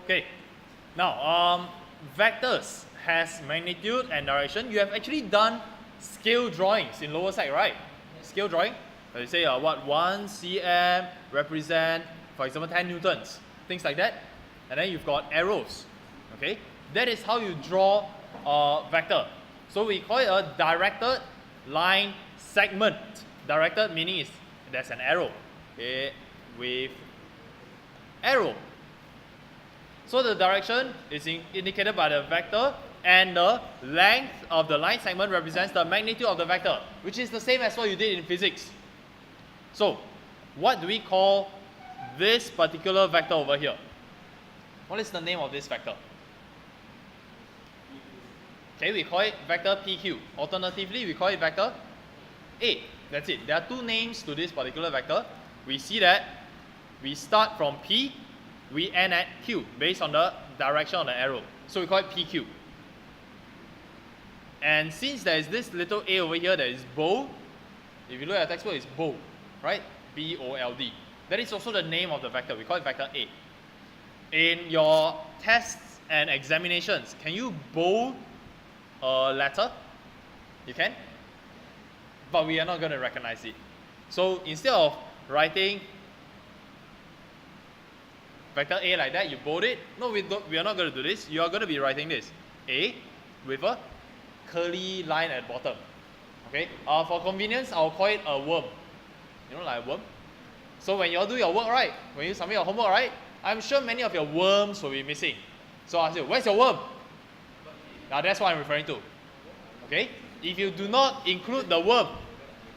Okay, now vectors has magnitude and direction. You have actually done scale drawings in lower sec, right? Scale drawing. You say what 1 cm represent, for example, 10 newtons, things like that. And then you've got arrows. Okay, that is how you draw a vector. So we call it a directed line segment. Directed meaning is there's an arrow, okay, with arrow. So the direction is indicated by the vector, and the length of the line segment represents the magnitude of the vector, which is the same as what you did in physics. So what do we call this particular vector over here? What is the name of this vector? Okay, we call it vector PQ. Alternatively, we call it vector A. That's it. There are two names to this particular vector. We see that we start from P, we end at Q based on the direction of the arrow. So we call it PQ. And since there is this little a over here that is bold, if you look at the textbook, it's bold, right? B-O-L-D. That is also the name of the vector. We call it vector A. In your tests and examinations, can you bold a letter? You can, but we are not going to recognize it. So instead of writing vector A like that, you bold it. No, we are not going to do this. You are going to be writing this A with a curly line at the bottom. Okay. For convenience, I'll call it a worm. You know, like a worm. So when you all do your work, right? When you submit your homework, right? I'm sure many of your worms will be missing. So I ask you, where's your worm? Now that's what I'm referring to. Okay. If you do not include the worm,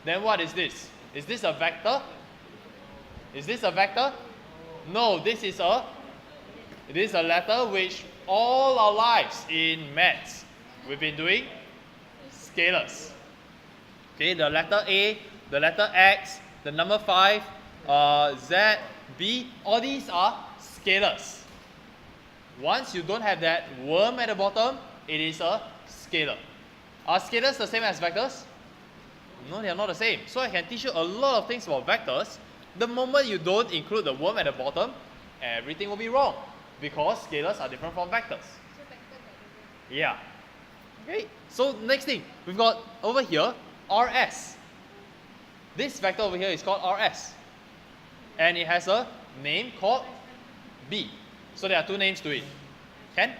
then what is this? Is this a vector? Is this a vector? No, this is a letter which all our lives in maths we've been doing scalars. Okay, the letter A, the letter X, the number 5, Z, B, all these are scalars. Once you don't have that worm at the bottom, it is a scalar. Are scalars the same as vectors? No, they are not the same. So I can teach you a lot of things about vectors. The moment you don't include the worm at the bottom, everything will be wrong, because scalars are different from vectors. So vectors are Yeah. Okay. So next thing, we've got over here RS. This vector over here is called RS, and it has a name called B. So there are two names to it. Can?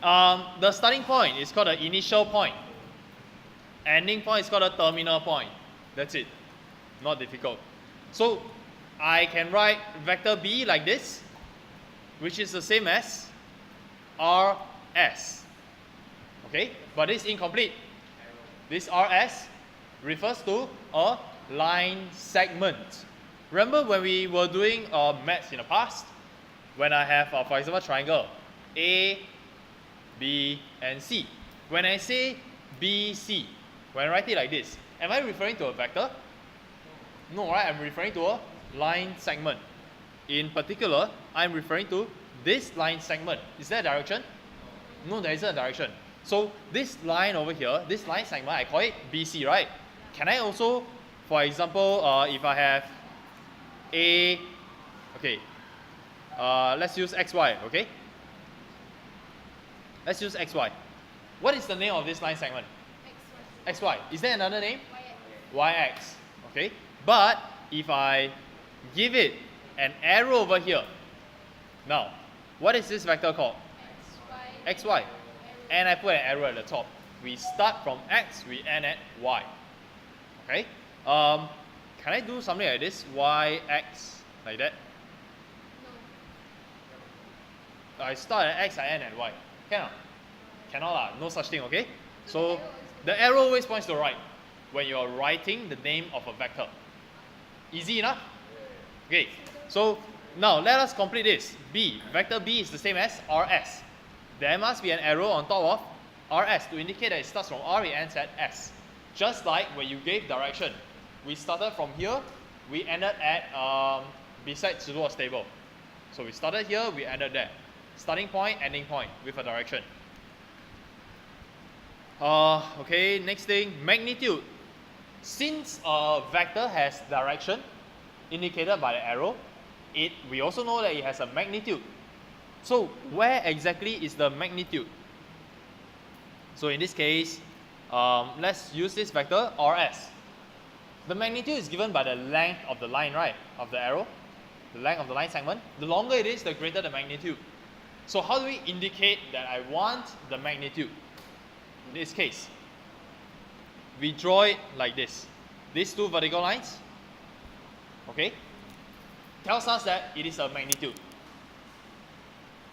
The starting point is called the initial point. Ending point is called a terminal point. That's it. Not difficult. So I can write vector B like this, which is the same as RS. Okay, but it's incomplete. This RS refers to a line segment. Remember when we were doing maths in the past, when I have, for example, triangle A, B, and C. When I say BC, when I write it like this, am I referring to a vector? No, right? I'm referring to a line segment. In particular, I'm referring to this line segment. Is there a direction? No, there isn't a direction. So this line over here, this line segment, I call it BC, right? Can I also, for example, if I have A, okay, let's use XY, okay? Let's use XY. What is the name of this line segment? XY. Is there another name? YX. Okay. But if I give it an arrow over here, now, what is this vector called? XY. And I put an arrow at the top. We start from X, we end at Y. Okay. Can I do something like this? YX, like that? No. I start at X, I end at Y. Cannot. Cannot lah. No such thing. Okay. So the arrow always points to the right when you're writing the name of a vector. Easy enough? Okay, so now let us complete this. B, vector B is the same as RS. There must be an arrow on top of RS to indicate that it starts from R, it ends at S. Just like when you gave direction. We started from here, we ended at beside Zulu's table. So we started here, we ended there. Starting point, ending point with a direction. Okay, next thing, magnitude. Since a vector has direction indicated by the arrow, we also know that it has a magnitude. So where exactly is the magnitude? So in this case, let's use this vector rs. The magnitude is given by the length of the line, right? Of the arrow, the length of the line segment. The longer it is, the greater the magnitude. So how do we indicate that I want the magnitude? In this case, we draw it like this. These two vertical lines, okay, tells us that it is a magnitude.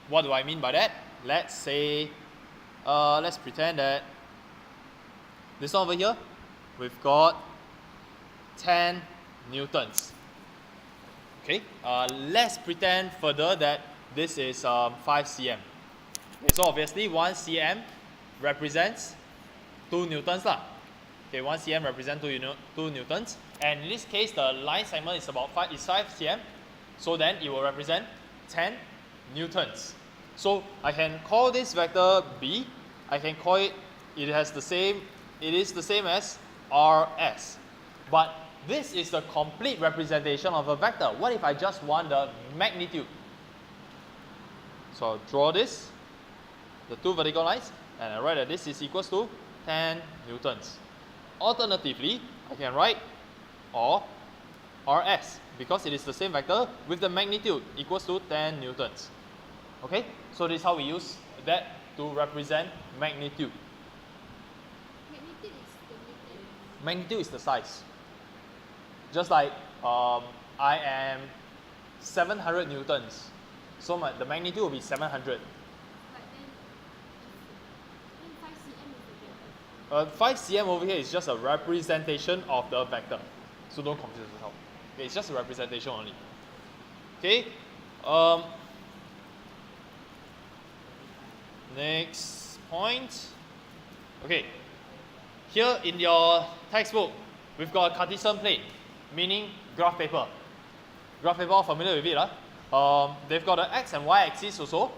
What do I mean by that? Let's say, let's pretend that this one over here, we've got 10 newtons. Okay, let's pretend further that this is 5 cm. Okay, so obviously 1 cm represents 2 newtons lah. Okay, 1 cm represents 2 newtons, and in this case the line segment is about 5 cm, so then it will represent 10 newtons. So I can call this vector B. I can call it, it is the same as rs. But this is the complete representation of a vector. What if I just want the magnitude? So I'll draw this, the two vertical lines, and I write that this is equals to 10 newtons. Alternatively, I can write rs, because it is the same vector with the magnitude equals to 10 newtons. Okay, so this is how we use that to represent magnitude. Magnitude is the meter. Magnitude is the size. Just like I am 700 newtons, so the magnitude will be 700. But then 5 cm is the vector. 5 cm over here is just a representation of the vector, so don't confuse yourself. Okay, it's just a representation only. Okay, next point. Okay, here in your textbook, we've got a Cartesian plane, meaning graph paper. Graph paper, all familiar with it, huh? They've got the x and y axis also.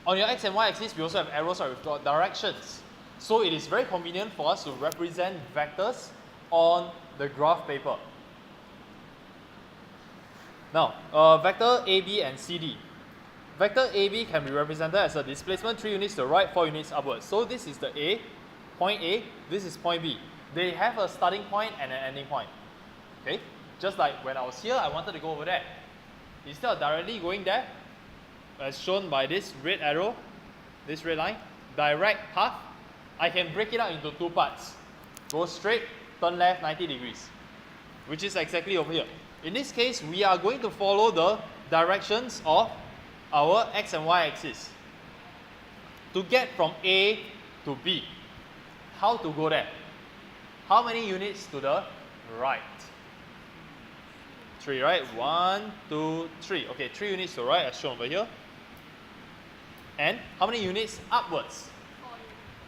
On your x and y axis, we also have arrows, right? We've got directions. So it is very convenient for us to represent vectors on the graph paper. Now, vector AB and CD. Vector AB can be represented as a displacement 3 units to the right, 4 units upwards. So this is the A, point A, this is point B. They have a starting point and an ending point. Okay? Just like when I was here, I wanted to go over there. Instead of directly going there, as shown by this red arrow, this red line, direct path, I can break it up into two parts. Go straight, turn left 90 degrees, which is exactly over here. In this case, we are going to follow the directions of our x and y axis to get from A to B. How to go there? How many units to the right? 3, right? 1, 2, 3. Okay, 3 units to the right as shown over here. And how many units upwards?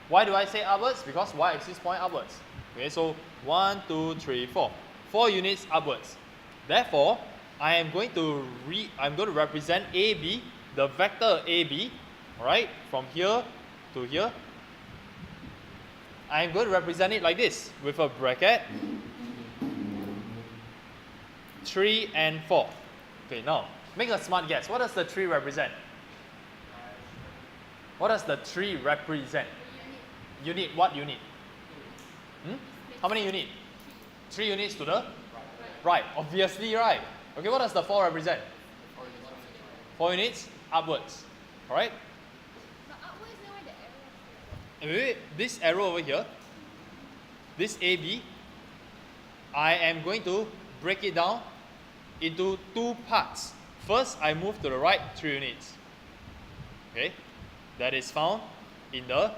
Why do I say upwards? Because y-axis point upwards. Okay, so 1, 2, 3, 4. 4 units upwards. Therefore, I'm going to represent AB, the vector AB, right, from here to here. I'm going to represent it like this with a bracket 3 and 4. Okay, now make a smart guess. What does the 3 represent? What does the 3 represent? Unit, what unit? How many units? 3 units to the right, obviously, right. Okay, what does the 4 represent? 4 units upwards. Alright? But upwards, then why the arrow? Wait, this arrow over here, this AB, I am going to break it down into two parts. First, I move to the right 3 units. Okay, that is found in the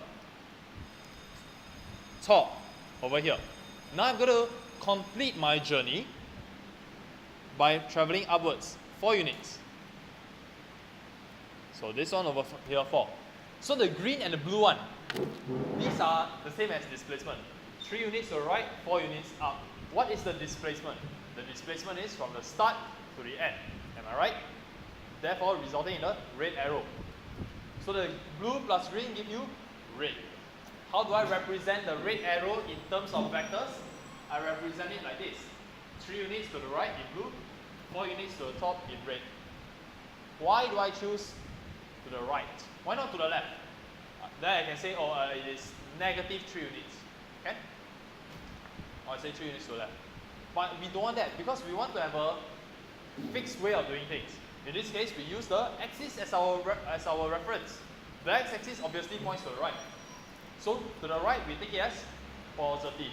top over here. Now I'm going to complete my journey by traveling upwards 4 units. So this one over here 4. So the green and the blue one, these are the same as displacement. 3 units to the right, 4 units up. What is the displacement? The displacement is from the start to the end. Am I right? Therefore resulting in a red arrow. So the blue plus green give you red. How do I represent the red arrow in terms of vectors? I represent it like this. 3 units to the right in blue, 4 units to the top in red. Why do I choose to the right? Why not to the left? Then I can say, oh, it is negative 3 units. Okay? Or I say 3 units to the left. But we don't want that because we want to have a fixed way of doing things. In this case, we use the axis as our reference. The x-axis obviously points to the right. So to the right, we take it as positive.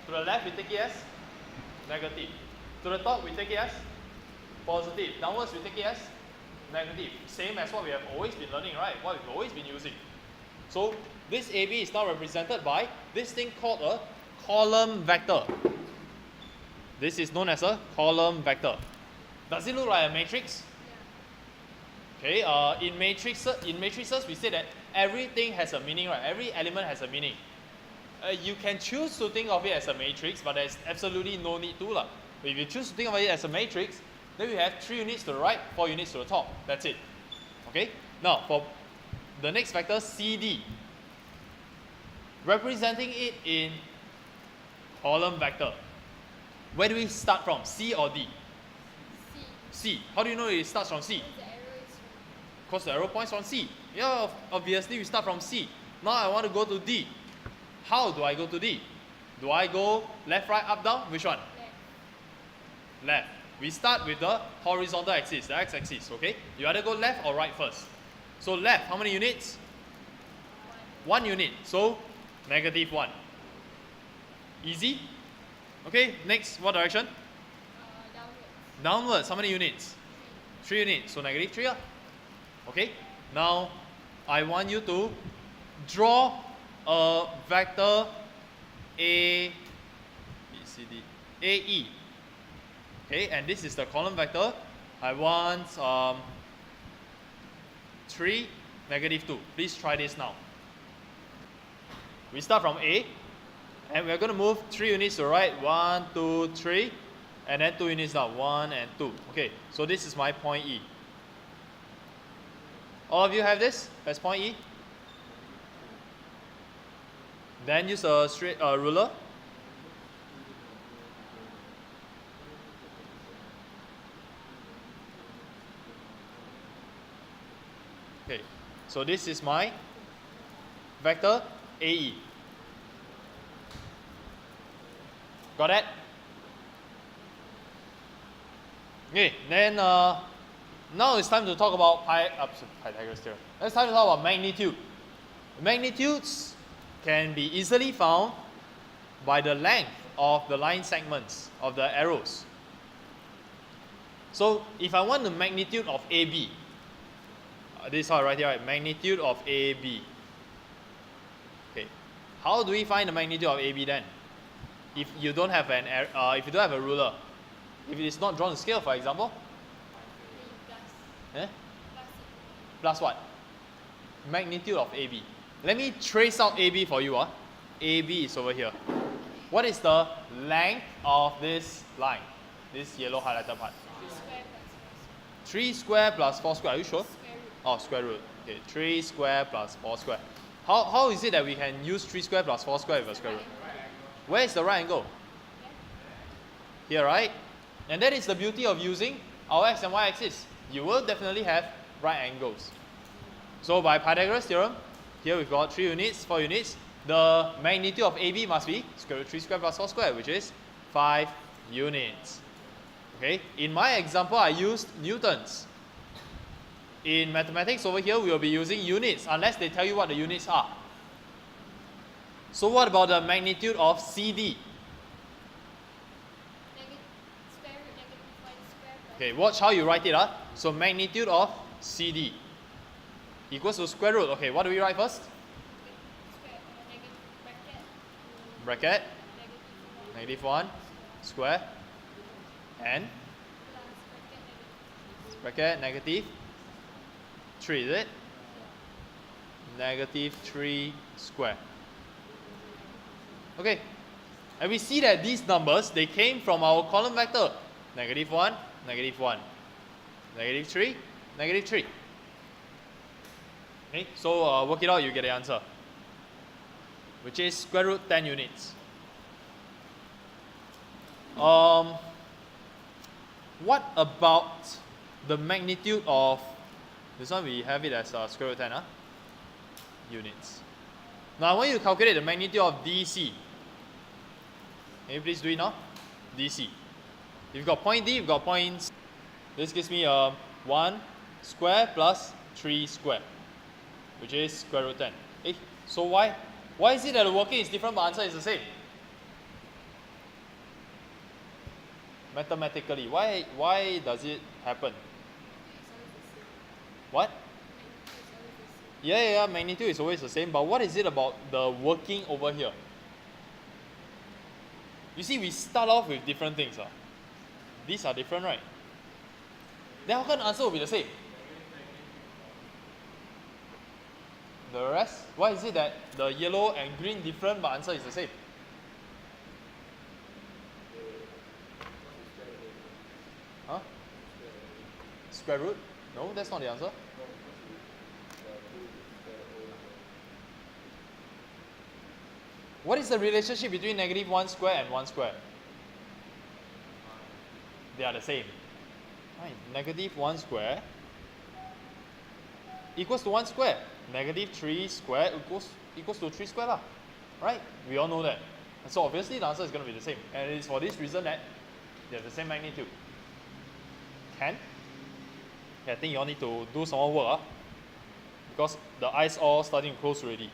To the left, we take it as negative. To the top, we take it as positive. Downwards, we take it as negative. Same as what we have always been learning, right? What we've always been using. So this AB is now represented by this thing called a column vector. This is known as a column vector. Does it look like a matrix? Okay, in matrices, we say that everything has a meaning, right? Every element has a meaning. You can choose to think of it as a matrix, but there's absolutely no need to. If you choose to think of it as a matrix, then we have 3 units to the right, 4 units to the top. That's it. Okay? Now, for the next vector, CD, representing it in column vector. Where do we start from? C or D? C. How do you know it starts from C? Because the arrow points from C. Yeah, obviously we start from C. Now I want to go to D. How do I go to D? Do I go left, right, up, down? Which one? Left. We start with the horizontal axis, the x-axis, okay? You either go left or right first. So left, how many units? 1 unit. So negative 1. Easy? Okay, next, what direction? Downwards, how many units? 3 units, so negative 3. Okay, now I want you to draw a vector A, B, C, D, A, E. Okay, and this is the column vector. I want 3, negative 2. Please try this now. We start from A, and we're going to move 3 units to the right. 1, 2, 3. And then 2 units down. 1 and 2. Okay, so this is my point E. All of you have this as point E? Then use a straight ruler. Okay, so this is my vector AE. Got that? Okay, then now it's time to talk about Pythagoras theorem. It's time to talk about magnitude. Magnitudes can be easily found by the length of the line segments of the arrows. So if I want the magnitude of AB, this is how I write here, right? Magnitude of AB. Okay, how do we find the magnitude of AB then? If you don't have a ruler, if it is not drawn to scale, for example, plus what? Magnitude of AB. Let me trace out AB for you. AB is over here. What is the length of this line? This yellow highlighted part. 3 square plus 4 square. Are you sure? Oh, square root. Okay, 3 square plus 4 square. How is it that we can use 3 square plus 4 square with a square root? Where is the right angle? Here, right? And that is the beauty of using our x and y axis. You will definitely have right angles. So by Pythagoras theorem, here we've got 3 units, 4 units. The magnitude of AB must be square root 3 square plus 4 square, which is 5 units. Okay, in my example, I used newtons. In mathematics over here, we will be using units, unless they tell you what the units are. So what about the magnitude of CD? Okay, watch how you write it. So magnitude of CD equals to square root. Okay, what do we write first? Bracket. Negative 1 square. And bracket negative 3, is it? Negative 3 square. Okay, and we see that these numbers, they came from our column vector. Negative 1, negative 1. Negative 3, negative 3. Okay, so work it out, you get the answer, which is square root 10 units. What about the magnitude of, this one we have it as square root 10 units. Now I want you to calculate the magnitude of DC. Can you please do it now? DC. You've got point D, you've got points. This gives me 1 square plus 3 square, which is square root 10. So why is it that the working is different but answer is the same? Mathematically, why does it happen? What? Yeah, magnitude is always the same, but what is it about the working over here? You see, we start off with different things. These are different, right? Then how can the answer will be the same? The rest, why is it that the yellow and green different but answer is the same? Huh? Square root? No, that's not the answer. What is the relationship between negative 1 square and 1 square? They are the same. Right. Negative 1 square equals to 1 square. Negative 3 square equals to 3 square lah. Right? We all know that. And so obviously the answer is going to be the same. And it is for this reason that they have the same magnitude. Can? Yeah, I think you all need to do some more work because the eyes all starting to close already.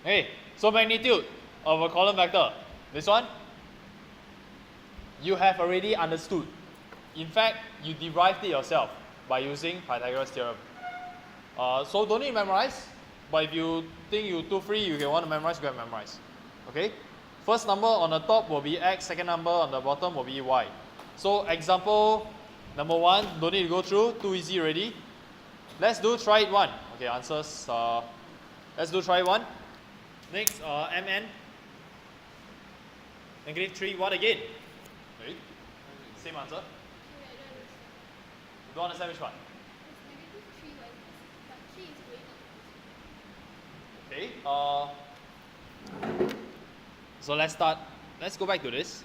Okay, so magnitude of a column vector. This one, you have already understood. In fact, you derived it yourself by using Pythagoras theorem. So don't need to memorize, but if you think you're too free, you can want to memorize, go and memorize. Okay? First number on the top will be x, second number on the bottom will be y. So example number 1, don't need to go through, too easy already. Let's do try it 1. Okay, answers, let's do try it 1. Next, mn, negative 3, what again? Okay. Same answer. You don't understand which one? Okay. So let's start. Let's go back to this.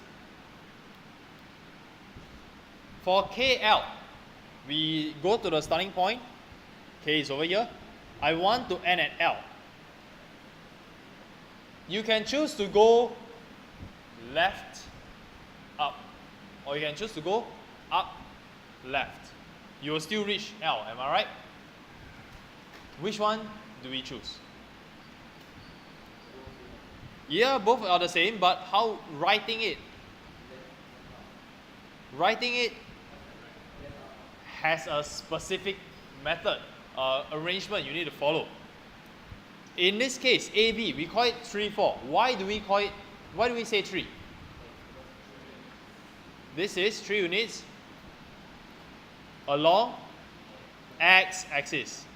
For KL, we go to the starting point. K is over here. I want to end at L. You can choose to go left, up, or you can choose to go up, left. You will still reach L, am I right? Which one do we choose? Yeah, both are the same, but how writing it? Writing it has a specific method, arrangement you need to follow. In this case, AB, we call it 3, 4. Why do we say 3? This is 3 units along x-axis.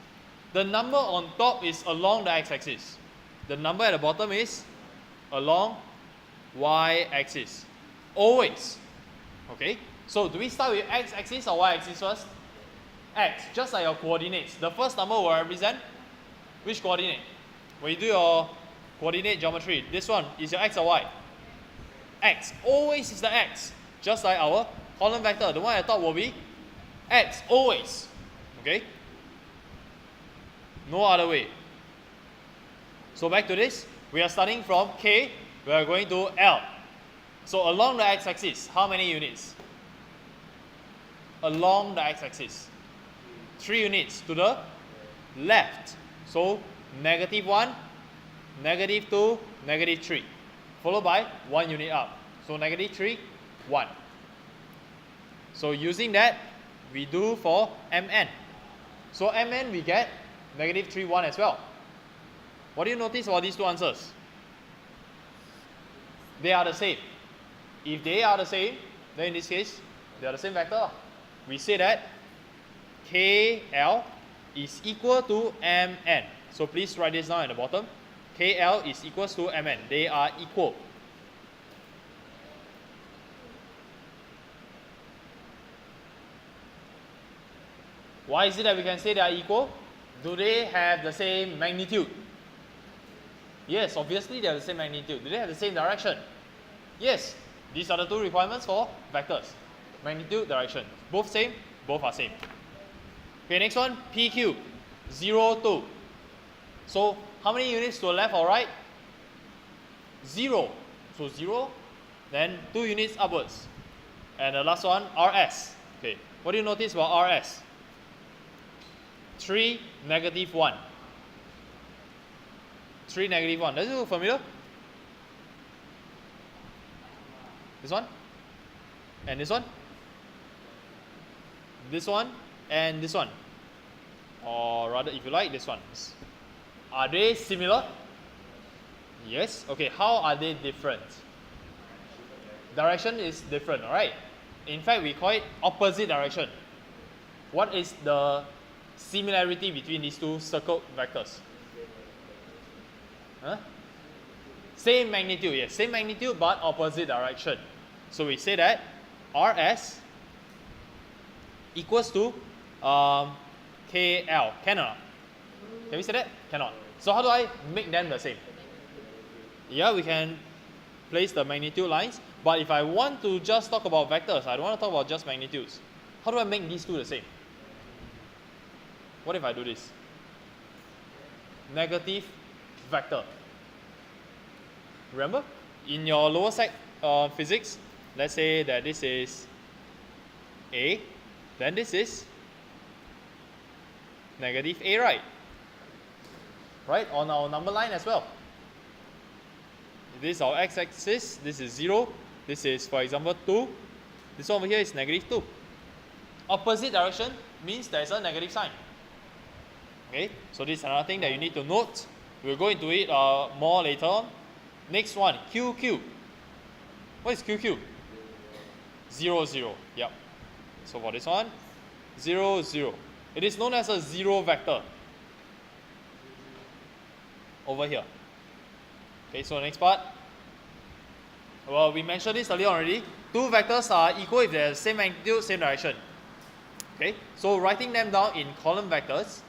The number on top is along the x-axis. The number at the bottom is along y-axis. Always. Okay? So do we start with x-axis or y-axis first? X, just like your coordinates. The first number will represent which coordinate? When you do your coordinate geometry, this one is your x or y? X. Always is the x. Just like our column vector. The one at the top will be x. Always. Okay? No other way. So back to this. We are starting from K. We are going to L. So along the x-axis, how many units? Along the x-axis. 3 units to the left. So negative 1, negative 2, negative 3. Followed by 1 unit up. So negative 3, 1. So using that, we do for Mn. So Mn we get negative 3, 1 as well. What do you notice about these two answers? They are the same. If they are the same, then in this case, they are the same vector. We say that KL is equal to Mn. So please write this down at the bottom. KL is equals to Mn. They are equal. Why is it that we can say they are equal? Do they have the same magnitude? Yes, obviously they have the same magnitude. Do they have the same direction? Yes. These are the two requirements for vectors. magnitude, direction. Both same, both are same. Okay, next one, PQ, 0, 2. So how many units to the left or right? 0. So 0, then 2 units upwards. And the last one, RS. Okay, what do you notice about RS? 3, negative 1. 3, negative 1. Does it look familiar? This one? And this one? This one and this one. Or rather, if you like, this one. Are they similar? Yes. Okay, how are they different? Direction is different, alright? In fact, we call it opposite direction. What is the similarity between these two circled vectors? Huh? Same magnitude, yes. Same magnitude, but opposite direction. So we say that RS equals to KL. Can or not? Can we say that? Cannot. So how do I make them the same? Yeah, we can place the magnitude lines. But if I want to just talk about vectors, I don't want to talk about just magnitudes. How do I make these two the same? What if I do this? Negative vector. Remember? In your lower sec physics, let's say that this is A, then this is negative A, right? Right? On our number line as well. This is our x-axis, this is 0, this is, for example, 2. This one over here is negative 2. Opposite direction means there's a negative sign. Okay, so this is another thing that you need to note. We'll go into it more later on. Next one, QQ. What is QQ? 0, 0. Yep. So for this one, 0, 0. It is known as a zero vector. Over here. Okay, so next part. Well, we mentioned this earlier already. Two vectors are equal if they're the same magnitude, same direction. Okay, so writing them down in column vectors.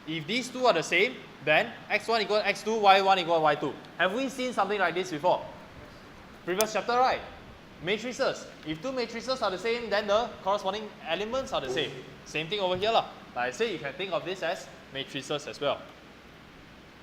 If these two are the same, then x1 equals x2, y1 equals y2. Have we seen something like this before? Previous chapter, right? Matrices. If two matrices are the same, then the corresponding elements are the same. Same thing over here lah. Like I said, you can think of this as matrices as well.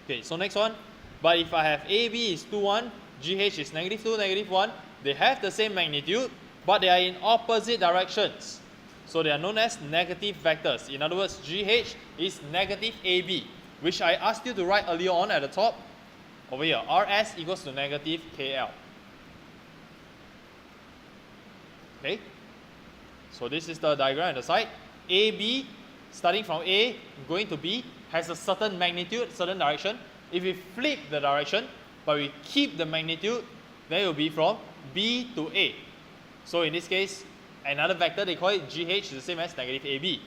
Okay, so next one. But if I have AB is 2, 1, GH is negative 2, negative 1, they have the same magnitude, but they are in opposite directions. So they are known as negative vectors. In other words, GH is negative AB, which I asked you to write earlier on at the top. Over here, RS equals to negative KL. Okay, so this is the diagram at the side. AB, starting from A, going to B, has a certain magnitude, certain direction. If we flip the direction, but we keep the magnitude, then it will be from B to A. So in this case, another vector, they call it GH, is the same as negative AB.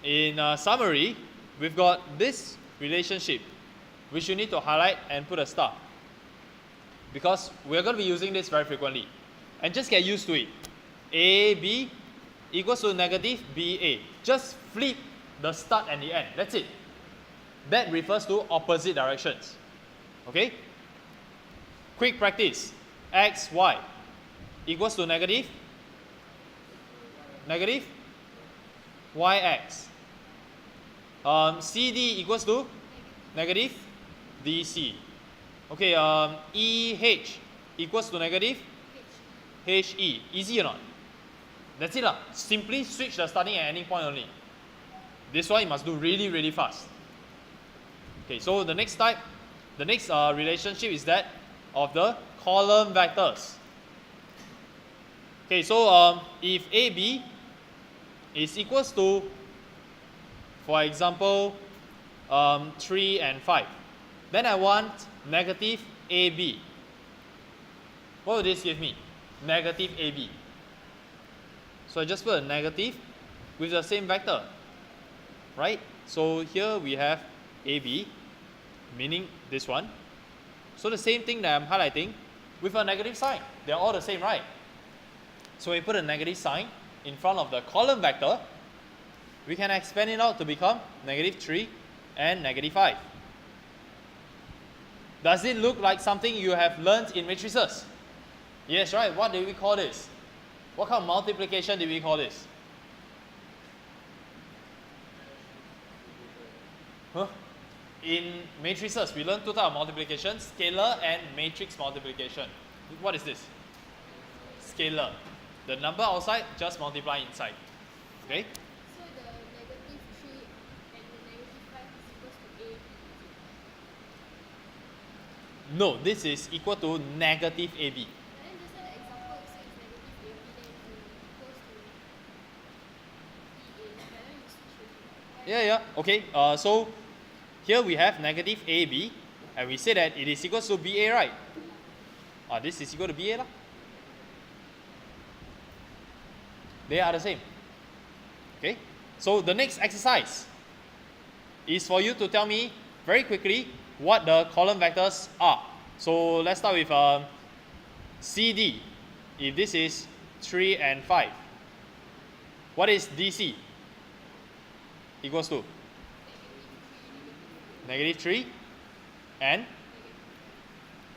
In summary, we've got this relationship, which you need to highlight and put a star. Because we're going to be using this very frequently. And just get used to it. AB equals to negative BA. Just flip the start and the end. That's it. That refers to opposite directions. Okay? Quick practice. X, Y equals to negative YX. CD equals to negative DC. Okay, EH equals to negative HE. Easy or not? That's it lah. Simply switch the starting and ending point only. This one you must do really, really fast. Okay, so the next type, the next relationship is that of the column vectors. Okay, so if AB is equals to, for example, 3 and 5, then I want negative AB. What will this give me? Negative AB. So I just put a negative with the same vector, right? So here we have AB, meaning this one. So the same thing that I'm highlighting with a negative sign. They're all the same, right? So we put a negative sign in front of the column vector. We can expand it out to become negative 3 and negative 5. Does it look like something you have learned in matrices? Yes, right? What do we call this? What kind of multiplication did we call this? Huh? In matrices, we learn two types of multiplication, scalar and matrix multiplication. What is this? Scalar. The number outside, just multiply inside. Okay? So the negative 3 and the negative 5 is equals to A. No, this is equal to negative AB. But then just now the example it says negative AB, then it equals to EA. But then you switch it. Yeah. Okay. So here we have negative AB, and we say that it is equal to BA, right? This is equal to BA lah. They are the same. Okay. So the next exercise is for you to tell me very quickly what the column vectors are. So let's start with CD. If this is 3 and 5, what is DC? Equals to negative 3 and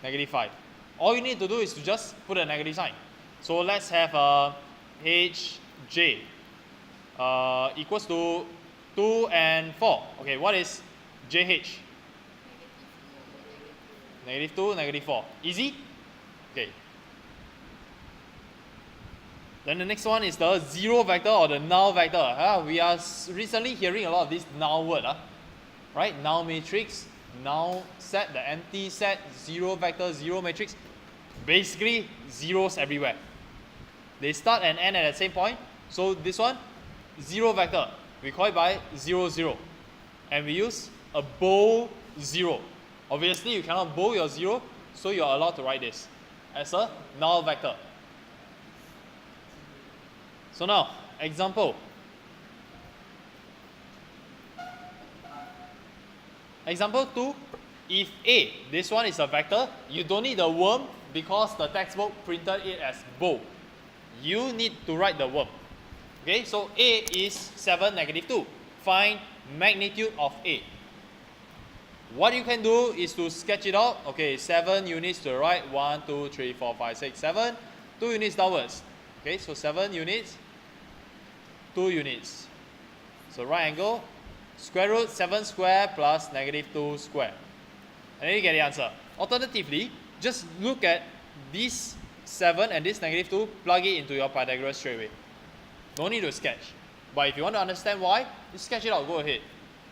negative 5. All you need to do is to just put a negative sign. So let's have HJ equals to 2 and 4. Okay, what is JH? Negative 2, negative 4. Easy? Okay. Then the next one is the zero vector or the null vector. We are recently hearing a lot of this null word. Right? Null matrix, null set, the empty set, zero vector, zero matrix. Basically, zeros everywhere. They start and end at the same point. So this one, zero vector. We call it by 0, 0. And we use a bow 0. Obviously, you cannot bow your 0, so you are allowed to write this as a null vector. So now, example. Example 2, if A, this one is a vector, you don't need the worm because the textbook printed it as bow. You need to write the worm. Okay, so A is 7, negative 2. Find magnitude of A. What you can do is to sketch it out. Okay, 7 units to the right. 1, 2, 3, 4, 5, 6, 7. 2 units downwards. Okay, so 7 units, 2 units. So right angle, square root 7 square plus negative 2 square. And then you get the answer. Alternatively, just look at this 7 and this negative 2, plug it into your Pythagoras straight away. No need to sketch. But if you want to understand why, you sketch it out, go ahead.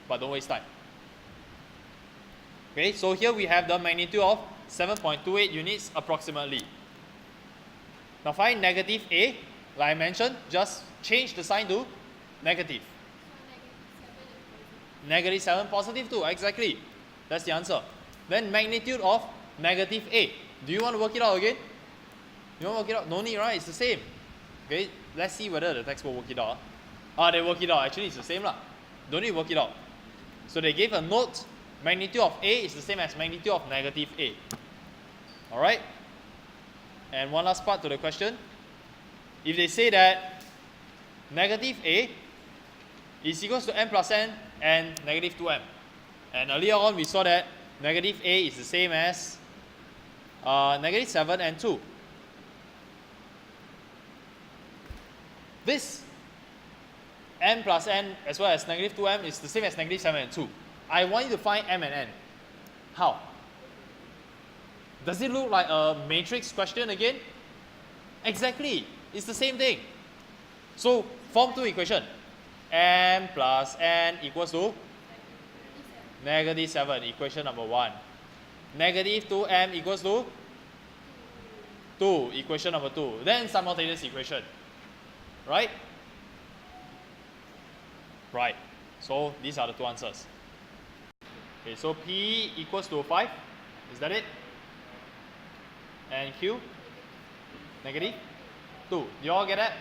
But don't waste time. Okay, so here we have the magnitude of 7.28 units approximately. Now find negative A. Like I mentioned, just change the sign to negative. Negative 7, positive 2, exactly. That's the answer. Then magnitude of negative A. Do you want to work it out again? You want to work it out? No need, right? It's the same. Okay, let's see whether the text will work it out. They work it out. Actually, it's the same lah. Don't need to work it out. So they gave a note. Magnitude of A is the same as magnitude of negative A. Alright? And one last part to the question. If they say that negative A is equals to m plus n and negative 2m. And earlier on we saw that negative A is the same as negative 7 and 2. This m plus n as well as negative 2m is the same as negative 7 and 2. I want you to find m and n. How? Does it look like a matrix question again? Exactly. It's the same thing. So form 2 equation. M plus n equals to negative 7, equation number 1. Negative 2m equals to 2, equation number 2. Then simultaneous equation. Right? Right. So these are the two answers. Okay, so P equals to 5. Is that it? And Q? Negative 2. Do you all get that?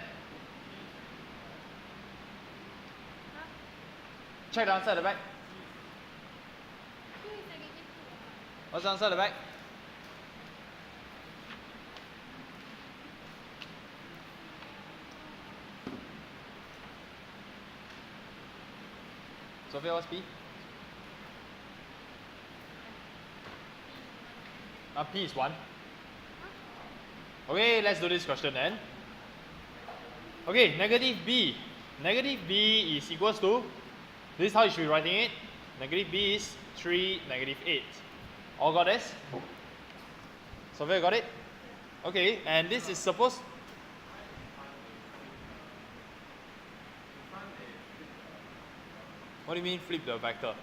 Check the answer at the back. Q is negative 2. What's the answer at the back? Sophia, what's P? P is 1. Okay, let's do this question then. Okay, negative b. Negative b is equals to, this is how you should be writing it. Negative b is 3, negative 8. All got this? Sophia got it? Okay, and this is supposed. What do you mean flip the vector?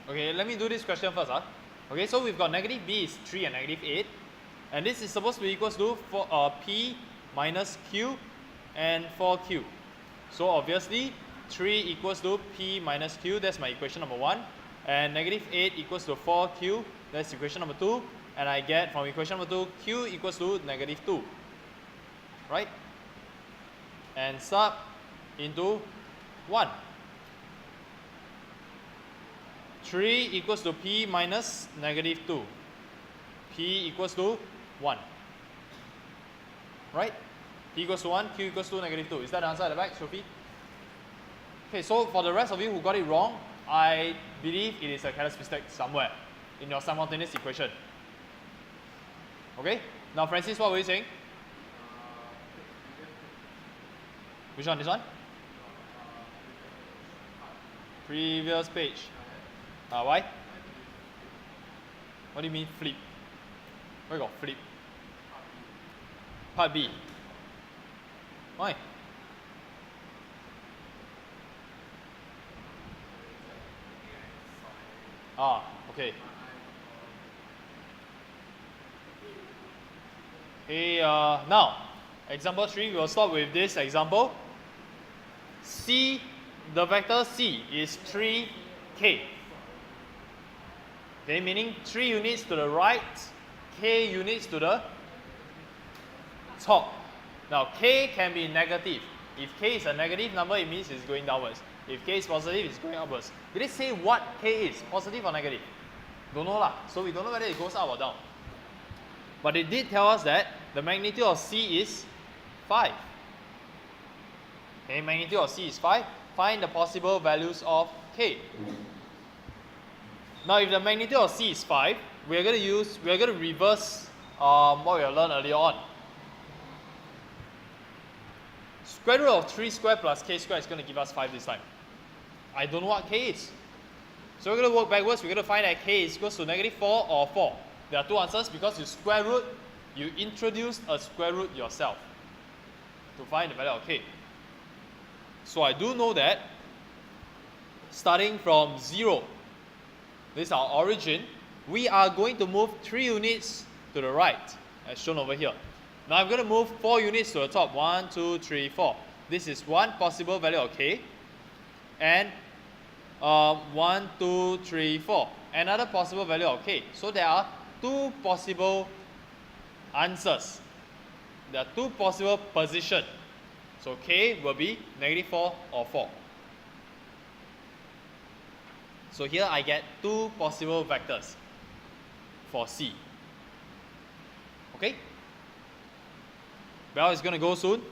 Okay, let me do this question first. Okay, so we've got negative b is 3 and negative 8. And this is supposed to be equals to p minus q and 4q. So obviously 3 equals to p minus q, that's my equation number 1. And negative 8 equals to 4q, that's equation number 2. And I get from equation number 2, q equals to negative 2. Right? And sub into 1. 3 equals to p minus negative 2. P equals to 1. Right? P equals to 1, Q equals to negative 2. Is that the answer at the back, Sophie? Okay, so for the rest of you who got it wrong, I believe it is a careless mistake somewhere in your simultaneous equation. Okay? Now, Francis, what were you saying? Which one? This one? Previous page. Why? What do you mean flip? Where got flip? Part B. Why? Okay. Okay, now, example 3, we will start with this example. C, the vector C is 3k. Okay, meaning 3 units to the right, k units to the top. Now, k can be negative. If k is a negative number, it means it's going downwards. If k is positive, it's going upwards. Did it say what k is, positive or negative? Don't know lah. So we don't know whether it goes up or down. But it did tell us that the magnitude of C is 5. Okay, magnitude of C is 5. Find the possible values of k. Now, if the magnitude of C is 5, we are going to reverse what we have learned earlier on. Square root of 3 squared plus k squared is going to give us 5 this time. I don't know what k is. So we're going to work backwards. We're going to find that k is equals to negative 4 or 4. There are two answers because you square root, you introduce a square root yourself to find the value of k. So I do know that starting from 0, this is our origin, we are going to move 3 units to the right, as shown over here. Now I'm going to move 4 units to the top. 1, 2, 3, 4. This is one possible value of k. And 1, 2, 3, 4. Another possible value of k. So there are 2 possible answers. There are 2 possible positions. So k will be negative 4 or 4. So here I get 2 possible vectors for C. Okay? Bell is going to go soon.